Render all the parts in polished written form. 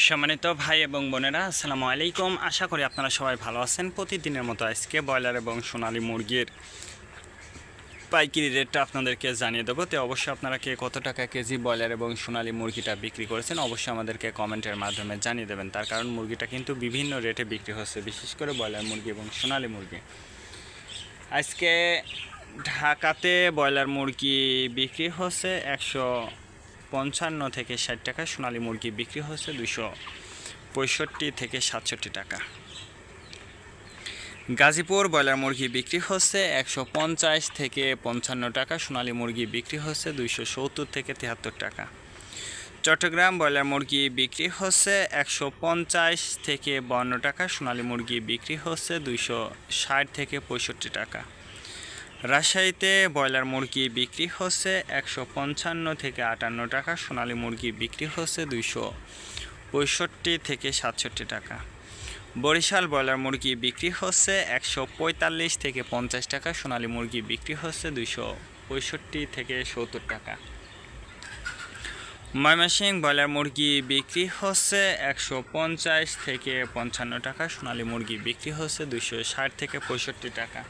সম্মানিত ভাই এবং বোনেরা, আসসালামু আলাইকুম। আশা করি আপনারা সবাই ভালো আছেন। প্রতিদিনের মতো আজকে ব্রয়লার এবং সোনালী মুরগির পাইকারি রেটটা আপনাদেরকে জানিয়ে দেবো। তো অবশ্যই আপনারা কে কত টাকা কেজি ব্রয়লার এবং সোনালী মুরগিটা বিক্রি করেছেন অবশ্যই আমাদেরকে কমেন্টের মাধ্যমে জানিয়ে দেবেন। তার কারণ মুরগিটা কিন্তু বিভিন্ন রেটে বিক্রি হচ্ছে, বিশেষ করে ব্রয়লার মুরগি এবং সোনালী মুরগি। আজকে ঢাকাতে ব্রয়লার মুরগি বিক্রি হচ্ছে 155 থেকে 60 টাকা, সোনালী মুরগি বিক্রি হচ্ছে 265 থেকে 67 টাকা। গাজীপুর ব্রয়লার মুরগি বিক্রি হচ্ছে 150 থেকে 55 টাকা, সোনালী মুরগি বিক্রি হচ্ছে 270 থেকে 73 টাকা। চট্টগ্রাম ব্রয়লার মুরগি বিক্রি হচ্ছে 150 থেকে 52 টাকা, সোনালী মুরগি বিক্রি হচ্ছে 260 থেকে 65 টাকা। রাজশাহীতে ব্রয়লার মুরগি বিক্রি হচ্ছে 155 থেকে 58 টাকা, সোনালী মুরগি বিক্রি হচ্ছে 265 থেকে 67 টাকা। বরিশাল ব্রয়লার মুরগি বিক্রি হচ্ছে 145 থেকে 50 টাকা, সোনালী মুরগি বিক্রি হচ্ছে 265 থেকে 70 টাকা। ময়মনসিংহ ব্রয়লার মুরগি বিক্রি হচ্ছে 150 থেকে 55 টাকা, সোনালী মুরগি বিক্রি হচ্ছে 260 থেকে 65 টাকা।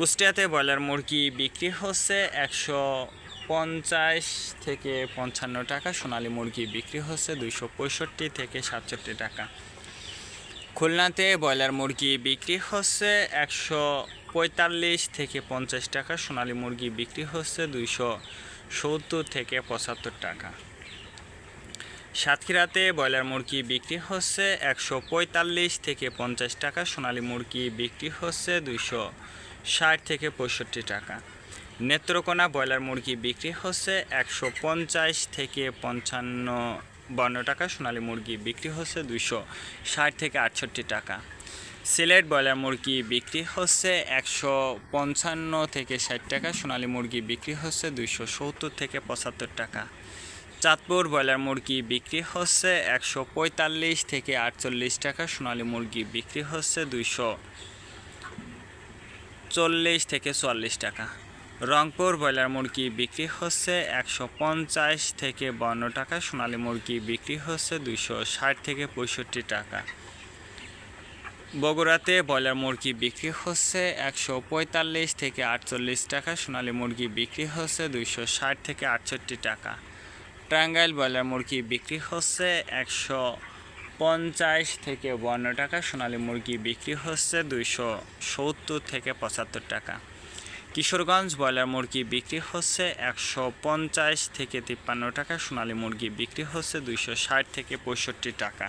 কুষ্টিয়াতে ব্রয়লার মুরগি বিক্রি হচ্ছে 150 থেকে 55 টাকা, সোনালী মুরগি বিক্রি হচ্ছে 265 থেকে 67 টাকা। খুলনাতে ব্রয়লার মুরগি বিক্রি হচ্ছে 145 থেকে 50 টাকা, সোনালী মুরগি বিক্রি হচ্ছে 270 থেকে 75 টাকা। সাতক্ষীরাতে ব্রয়লার মুরগি বিক্রি হচ্ছে 145 থেকে 50 টাকা, সোনালী মুরগি বিক্রি হচ্ছে 260 থেকে 65 টাকা। নেত্রকোনা ব্রয়লার মুরগি বিক্রি হচ্ছে 150 থেকে 52 টাকা, সোনালী মুরগি বিক্রি হচ্ছে 260 থেকে 68 টাকা। সিলেট ব্রয়লার মুরগি বিক্রি হচ্ছে 155 থেকে 60 টাকা, সোনালী মুরগি বিক্রি হচ্ছে 270 থেকে 75 টাকা। চাঁদপুর ব্রয়লার মুরগি বিক্রি হচ্ছে 145 থেকে 48 টাকা, সোনালী মুরগি বিক্রি হচ্ছে 240 থেকে 44 টাকা। রংপুর ব্রয়লার মুরগি বিক্রি হচ্ছে 150 থেকে 52 টাকা, সোনালী মুরগি বিক্রি হচ্ছে 260 থেকে 65 টাকা। বগুড়াতে ব্রয়লার মুরগি বিক্রি হচ্ছে 145 থেকে 48 টাকা, সোনালী মুরগি বিক্রি হচ্ছে 260 থেকে 68 টাকা। টাঙ্গাইল ব্রয়লার মুরগি বিক্রি হচ্ছে 150 থেকে 52 টাকা, সোনালী মুরগি বিক্রি হচ্ছে 270 থেকে 75 টাকা। কিশোরগঞ্জ ব্রয়লার মুরগি বিক্রি হচ্ছে 150 থেকে 53 টাকা, সোনালী মুরগি বিক্রি হচ্ছে 260 থেকে 65 টাকা।